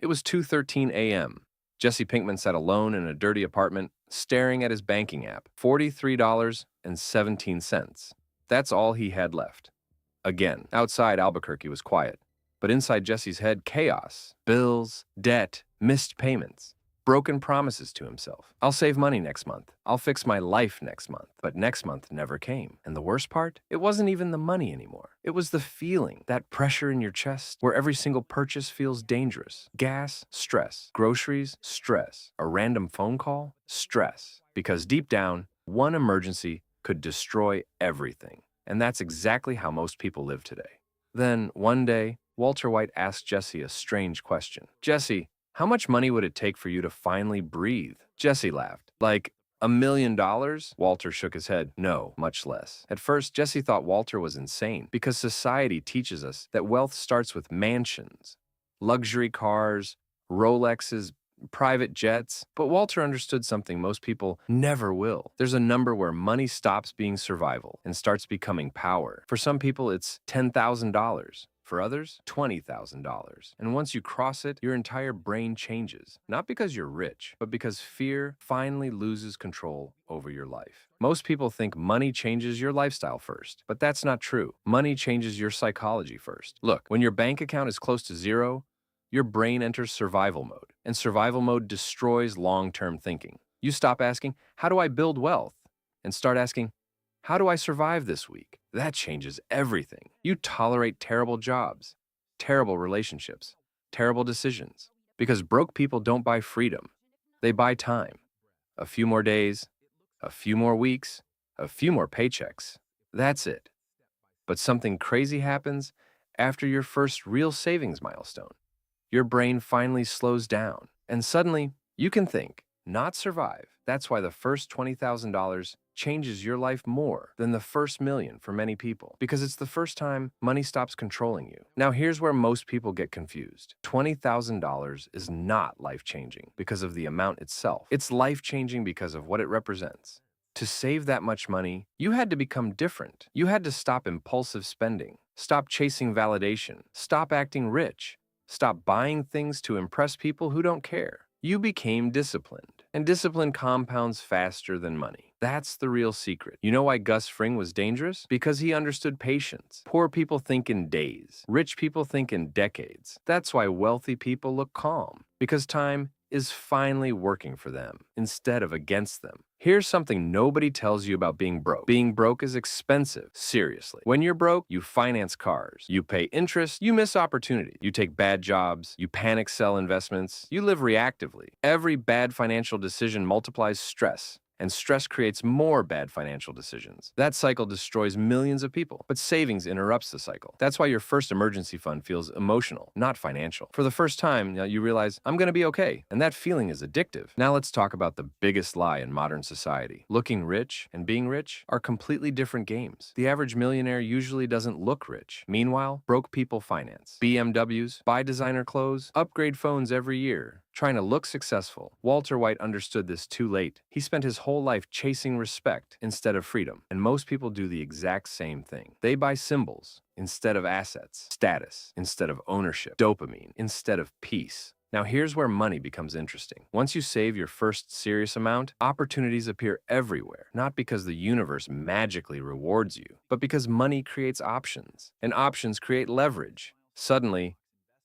It was 2:13 a.m. Jesse Pinkman sat alone in a dirty apartment, staring at his banking app. $43.17. That's all he had left. Again, outside Albuquerque was quiet, but inside Jesse's head, chaos. Bills, debt, missed payments, broken promises to himself. I'll save money next month. I'll fix my life next month. But next month never came. And the worst part? It wasn't even the money anymore. It was the feeling, that pressure in your chest where every single purchase feels dangerous. Gas, stress. Groceries, stress. A random phone call, stress. Because deep down, one emergency could destroy everything. And that's exactly how most people live today. Then, one day, Walter White asked Jesse a strange question. Jesse, how much money would it take for you to finally breathe? Jesse laughed. Like, $1 million? Walter shook his head. No, much less. At first, Jesse thought Walter was insane because society teaches us that wealth starts with mansions, luxury cars, Rolexes, private jets. But Walter understood something most people never will. There's a number where money stops being survival and starts becoming power. For some people, it's $10,000. For others, $20,000. And once you cross it, your entire brain changes. Not because you're rich, but because fear finally loses control over your life. Most people think money changes your lifestyle first, but that's not true. Money changes your psychology first. Look, when your bank account is close to zero, your brain enters survival mode, and survival mode destroys long-term thinking. You stop asking, how do I build wealth? And start asking, how do I survive this week? That changes everything. You tolerate terrible jobs, terrible relationships, terrible decisions. Because broke people don't buy freedom. They buy time. A few more days, a few more weeks, a few more paychecks. That's it. But something crazy happens after your first real savings milestone. Your brain finally slows down, and suddenly you can think, not survive. That's why the first $20,000 changes your life more than the first million for many people, because it's the first time money stops controlling you. Now, here's where most people get confused. $20,000 is not life-changing because of the amount itself. It's life-changing because of what it represents. To save that much money, you had to become different. You had to stop impulsive spending, stop chasing validation, stop acting rich, stop buying things to impress people who don't care. You became disciplined, and discipline compounds faster than money. That's the real secret. You know why Gus Fring was dangerous? Because he understood patience. Poor people think in days. Rich people think in decades. That's why wealthy people look calm, because time is finally working for them instead of against them. Here's something nobody tells you about being broke. Being broke is expensive, seriously. When you're broke, you finance cars, you pay interest, you miss opportunity, you take bad jobs, you panic sell investments, you live reactively. Every bad financial decision multiplies stress. And stress creates more bad financial decisions. That cycle destroys millions of people, but savings interrupts the cycle. That's why your first emergency fund feels emotional, not financial. For the first time, you realize, I'm gonna be okay, and that feeling is addictive. Now let's talk about the biggest lie in modern society. Looking rich and being rich are completely different games. The average millionaire usually doesn't look rich. Meanwhile, broke people finance BMWs, buy designer clothes, upgrade phones every year, trying to look successful. Walter White understood this too late. He spent his whole life chasing respect instead of freedom. And most people do the exact same thing. They buy symbols instead of assets, status instead of ownership, dopamine instead of peace. Now here's where money becomes interesting. Once you save your first serious amount, opportunities appear everywhere, not because the universe magically rewards you, but because money creates options, and options create leverage. Suddenly,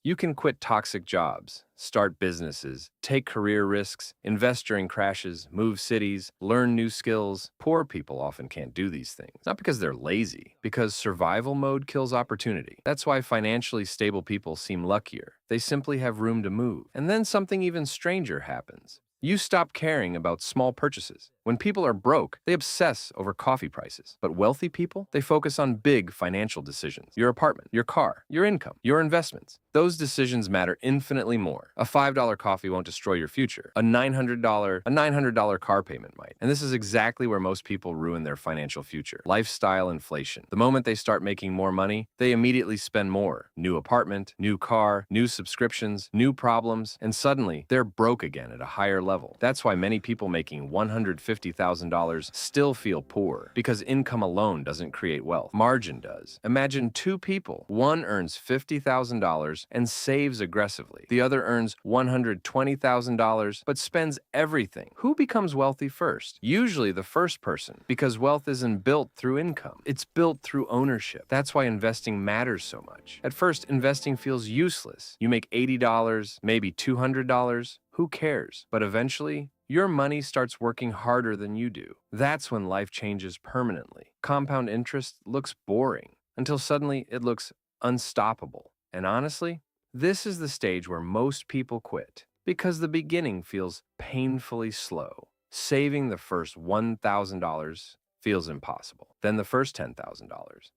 you can quit toxic jobs, start businesses, take career risks, invest during crashes, move cities, learn new skills. Poor people often can't do these things, not because they're lazy, because survival mode kills opportunity. That's why financially stable people seem luckier. They simply have room to move. And then something even stranger happens. You stop caring about small purchases. When people are broke, they obsess over coffee prices. But wealthy people, they focus on big financial decisions. Your apartment, your car, your income, your investments. Those decisions matter infinitely more. A $5 coffee won't destroy your future. A $900 car payment might. And this is exactly where most people ruin their financial future. Lifestyle inflation. The moment they start making more money, they immediately spend more. New apartment, new car, new subscriptions, new problems, and suddenly they're broke again at a higher level. That's why many people making $150 $50,000 still feel poor because income alone doesn't create wealth. Margin does. Imagine two people. One earns $50,000 and saves aggressively. The other earns $120,000 but spends everything. Who becomes wealthy first? Usually the first person, because wealth isn't built through income. It's built through ownership. That's why investing matters so much. At first, investing feels useless. You make $80, maybe $200. Who cares? But eventually, your money starts working harder than you do. That's when life changes permanently. Compound interest looks boring until suddenly it looks unstoppable. And honestly, this is the stage where most people quit because the beginning feels painfully slow. Saving the first $1,000 feels impossible. Then the first $10,000.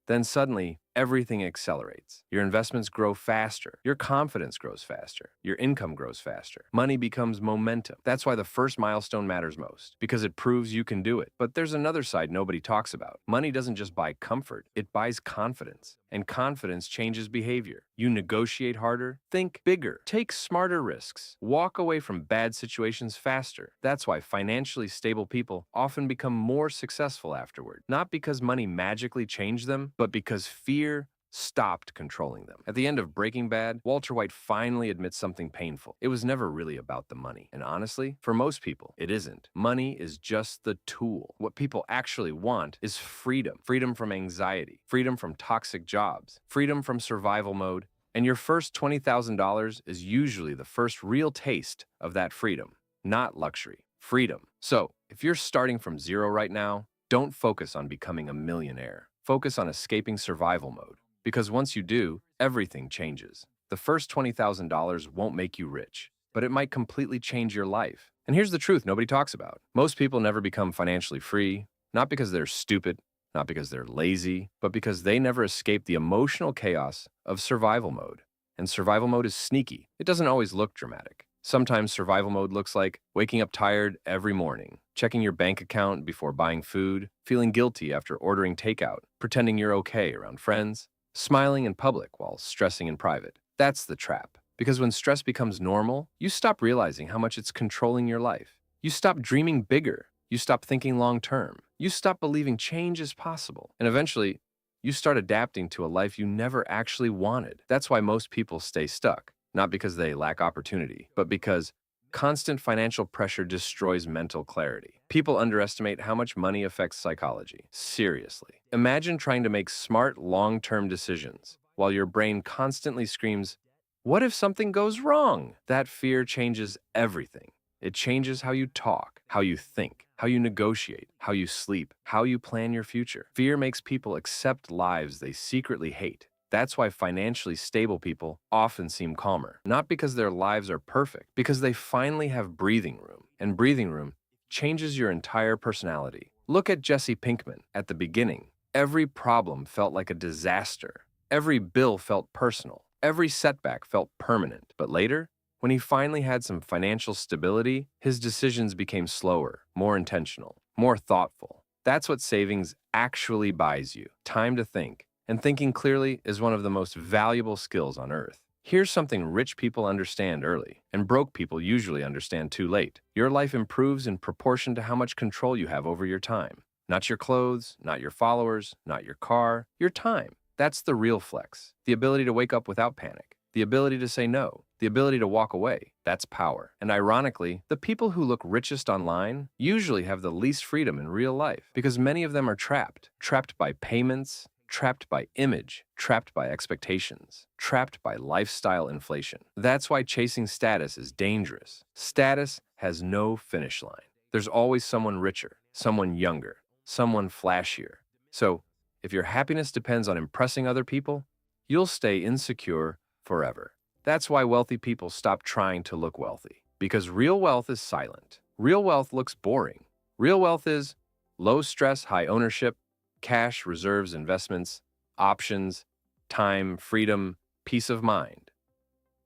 Then suddenly, everything accelerates. Your investments grow faster. Your confidence grows faster. Your income grows faster. Money becomes momentum. That's why the first milestone matters most, because it proves you can do it. But there's another side nobody talks about. Money doesn't just buy comfort, it buys confidence. And confidence changes behavior. You negotiate harder, think bigger, take smarter risks, walk away from bad situations faster. That's why financially stable people often become more successful afterward. Not because money magically changed them, but because fear stopped controlling them. At the end of Breaking Bad, Walter White finally admits something painful. It was never really about the money. And honestly, for most people, it isn't. Money is just the tool. What people actually want is freedom. Freedom from anxiety, freedom from toxic jobs, freedom from survival mode. And your first $20,000 is usually the first real taste of that freedom, not luxury, freedom. So, if you're starting from zero right now, don't focus on becoming a millionaire. Focus on escaping survival mode. Because once you do, everything changes. The first $20,000 won't make you rich, but it might completely change your life. And here's the truth nobody talks about. Most people never become financially free, not because they're stupid, not because they're lazy, but because they never escape the emotional chaos of survival mode. And survival mode is sneaky. It doesn't always look dramatic. Sometimes survival mode looks like waking up tired every morning, checking your bank account before buying food, feeling guilty after ordering takeout, pretending you're okay around friends, smiling in public while stressing in private. That's the trap. Because when stress becomes normal, you stop realizing how much it's controlling your life. You stop dreaming bigger. You stop thinking long term. You stop believing change is possible. And eventually, you start adapting to a life you never actually wanted. That's why most people stay stuck. Not because they lack opportunity, but because constant financial pressure destroys mental clarity. People underestimate how much money affects psychology. Seriously. Imagine trying to make smart, long-term decisions while your brain constantly screams, "What if something goes wrong?" That fear changes everything. It changes how you talk, how you think, how you negotiate, how you sleep, how you plan your future. Fear makes people accept lives they secretly hate. That's why financially stable people often seem calmer. Not because their lives are perfect, because they finally have breathing room. And breathing room changes your entire personality. Look at Jesse Pinkman. At the beginning, every problem felt like a disaster. Every bill felt personal. Every setback felt permanent. But later, when he finally had some financial stability, his decisions became slower, more intentional, more thoughtful. That's what savings actually buys you. Time to think. And thinking clearly is one of the most valuable skills on earth. Here's something rich people understand early, and broke people usually understand too late. Your life improves in proportion to how much control you have over your time. Not your clothes, not your followers, not your car, your time. That's the real flex. The ability to wake up without panic. The ability to say no. The ability to walk away. That's power. And ironically, the people who look richest online usually have the least freedom in real life because many of them are trapped. Trapped by payments, trapped by image, trapped by expectations, trapped by lifestyle inflation. That's why chasing status is dangerous. Status has no finish line. There's always someone richer, someone younger, someone flashier. So, if your happiness depends on impressing other people, you'll stay insecure forever. That's why wealthy people stop trying to look wealthy. Because real wealth is silent. Real wealth looks boring. Real wealth is low stress, high ownership, cash, reserves, investments, options, time, freedom, peace of mind.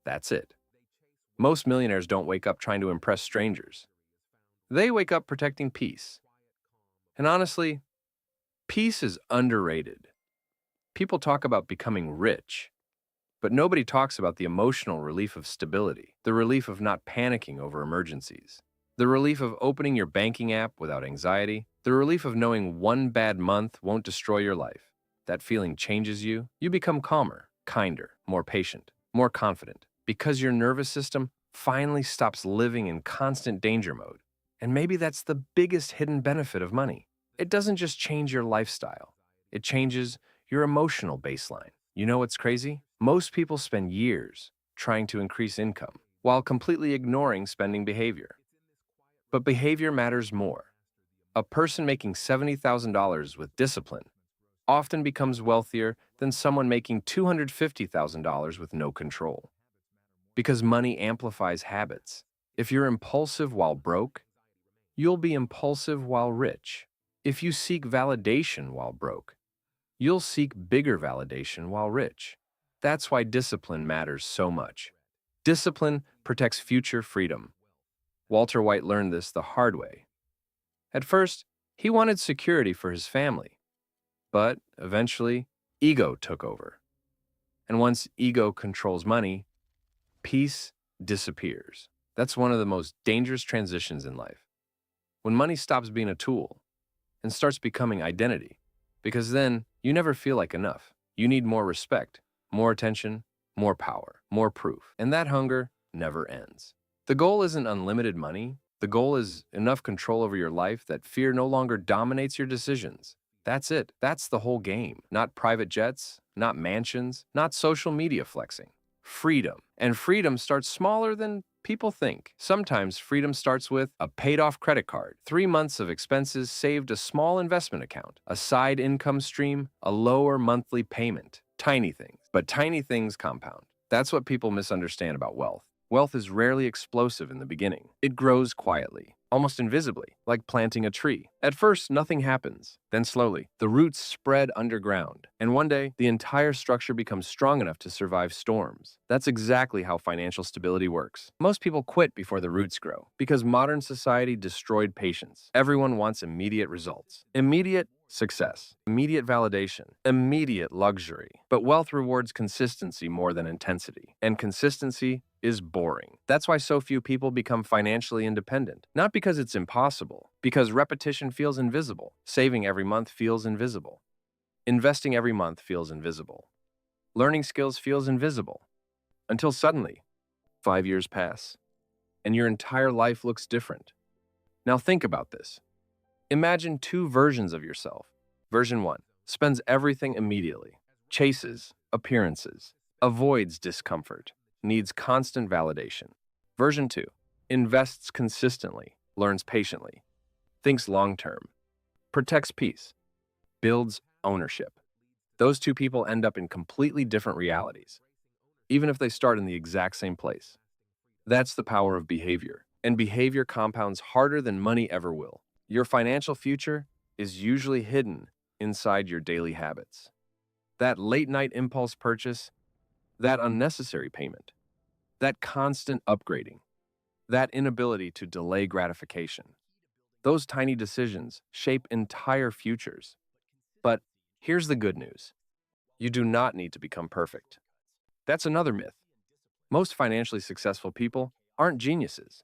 That's it. Most millionaires don't wake up trying to impress strangers. They wake up protecting peace. And honestly, peace is underrated. People talk about becoming rich, but nobody talks about the emotional relief of stability, the relief of not panicking over emergencies, The relief of opening your banking app without anxiety. The relief of knowing one bad month won't destroy your life. That feeling changes you. You become calmer, kinder, more patient, more confident, because your nervous system finally stops living in constant danger mode. And maybe that's the biggest hidden benefit of money. It doesn't just change your lifestyle, it changes your emotional baseline. You know what's crazy? Most people spend years trying to increase income while completely ignoring spending behavior. But behavior matters more. A person making $70,000 with discipline often becomes wealthier than someone making $250,000 with no control. Because money amplifies habits. If you're impulsive while broke, you'll be impulsive while rich. If you seek validation while broke, you'll seek bigger validation while rich. That's why discipline matters so much. Discipline protects future freedom. Walter White learned this the hard way. At first, he wanted security for his family, but eventually, ego took over. And once ego controls money, peace disappears. That's one of the most dangerous transitions in life. When money stops being a tool and starts becoming identity, because then you never feel like enough. You need more respect, more attention, more power, more proof. And that hunger never ends. The goal isn't unlimited money. The goal is enough control over your life that fear no longer dominates your decisions. That's it. That's the whole game. Not private jets, not mansions, not social media flexing. Freedom. And freedom starts smaller than people think. Sometimes freedom starts with a paid-off credit card, 3 months of expenses saved, a small investment account, a side income stream, a lower monthly payment. Tiny things. But tiny things compound. That's what people misunderstand about wealth. Wealth is rarely explosive in the beginning. It grows quietly, almost invisibly, like planting a tree. At first, nothing happens. Then slowly, the roots spread underground. And one day, the entire structure becomes strong enough to survive storms. That's exactly how financial stability works. Most people quit before the roots grow, because modern society destroyed patience. Everyone wants immediate results. Immediate success, immediate validation, immediate luxury. But wealth rewards consistency more than intensity. And consistency is boring. That's why so few people become financially independent. Not because it's impossible, because repetition feels invisible. Saving every month feels invisible. Investing every month feels invisible. Learning skills feels invisible. Until suddenly, 5 years pass, and your entire life looks different. Now think about this. Imagine 2 versions of yourself. Version 1 spends everything immediately, chases appearances, avoids discomfort, needs constant validation. Version 2 invests consistently, learns patiently, thinks long-term, protects peace, builds ownership. Those 2 people end up in completely different realities, even if they start in the exact same place. That's the power of behavior, and behavior compounds harder than money ever will. Your financial future is usually hidden inside your daily habits. That late-night impulse purchase, that unnecessary payment, that constant upgrading, that inability to delay gratification. Those tiny decisions shape entire futures. But here's the good news. You do not need to become perfect. That's another myth. Most financially successful people aren't geniuses.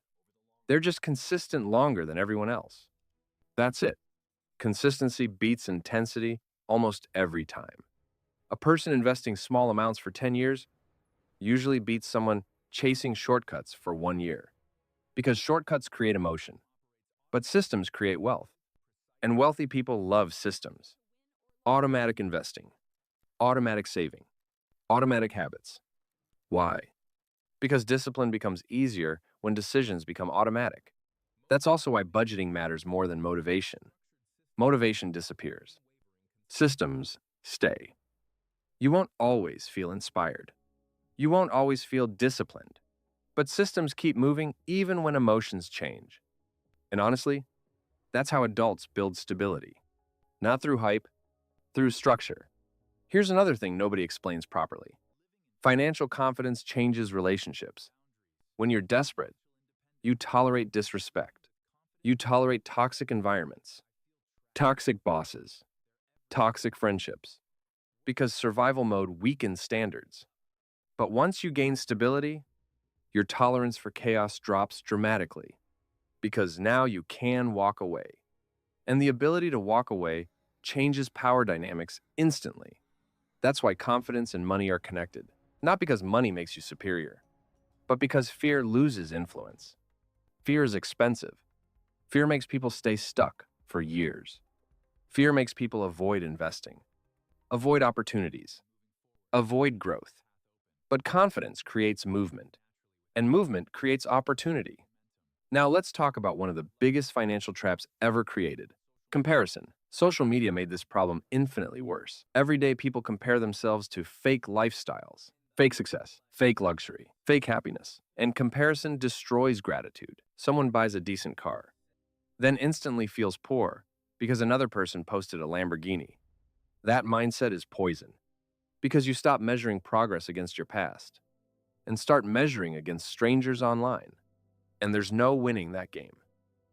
They're just consistent longer than everyone else. That's it. Consistency beats intensity almost every time. A person investing small amounts for 10 years usually beats someone chasing shortcuts for 1 year. Because shortcuts create emotion, but systems create wealth. And wealthy people love systems. Automatic investing, automatic saving, automatic habits. Why? Because discipline becomes easier when decisions become automatic. That's also why budgeting matters more than motivation. Motivation disappears. Systems stay. You won't always feel inspired. You won't always feel disciplined. But systems keep moving even when emotions change. And honestly, that's how adults build stability. Not through hype, through structure. Here's another thing nobody explains properly. Financial confidence changes relationships. When you're desperate, you tolerate disrespect. You tolerate toxic environments, toxic bosses, toxic friendships, because survival mode weakens standards. But once you gain stability, your tolerance for chaos drops dramatically. because now you can walk away. And the ability to walk away changes power dynamics instantly. That's why confidence and money are connected. Not because money makes you superior, but because fear loses influence. Fear is expensive. Fear makes people stay stuck for years. Fear makes people avoid investing, avoid opportunities, avoid growth. But confidence creates movement, and movement creates opportunity. Now let's talk about one of the biggest financial traps ever created: comparison. Social media made this problem infinitely worse. Every day people compare themselves to fake lifestyles, fake success, fake luxury, fake happiness, and comparison destroys gratitude. Someone buys a decent car, then instantly feels poor because another person posted a Lamborghini. That mindset is poison because you stop measuring progress against your past and start measuring against strangers online. And there's no winning that game.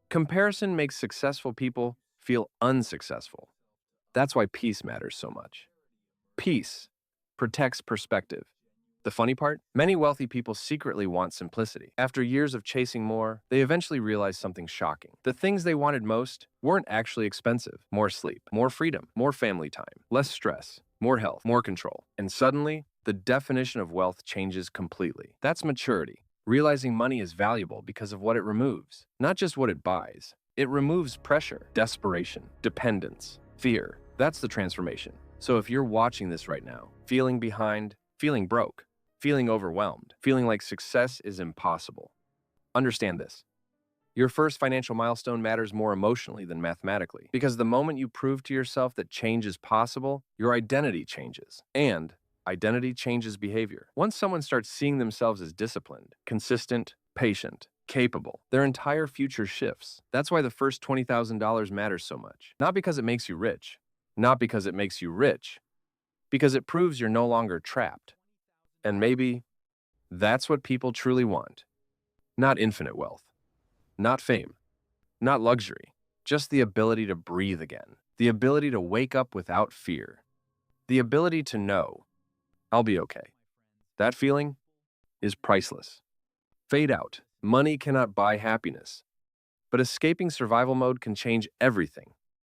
Comparison makes successful people feel unsuccessful. That's why peace matters so much. Peace protects perspective. The funny part? Many wealthy people secretly want simplicity. After years of chasing more, they eventually realize something shocking. The things they wanted most weren't actually expensive. More sleep, more freedom, more family time, less stress, more health, more control. And suddenly, the definition of wealth changes completely. That's maturity. Realizing money is valuable because of what it removes, not just what it buys. It removes pressure, desperation, dependence, fear. That's the transformation. So if you're watching this right now, feeling behind, feeling broke, feeling overwhelmed, feeling like success is impossible, understand this. Your first financial milestone matters more emotionally than mathematically, because the moment you prove to yourself that change is possible, your identity changes. And identity changes behavior. Once someone starts seeing themselves as disciplined, consistent, patient, capable, their entire future shifts. That's why the first $20,000 matters so much. Not because it makes you rich, not because it makes you rich, because it proves you're no longer trapped. And maybe that's what people truly want. Not infinite wealth, not fame, not luxury, just the ability to breathe again, the ability to wake up without fear, the ability to know, I'll be okay. That feeling is priceless. Fade out. Money cannot buy happiness, but escaping survival mode can change everything.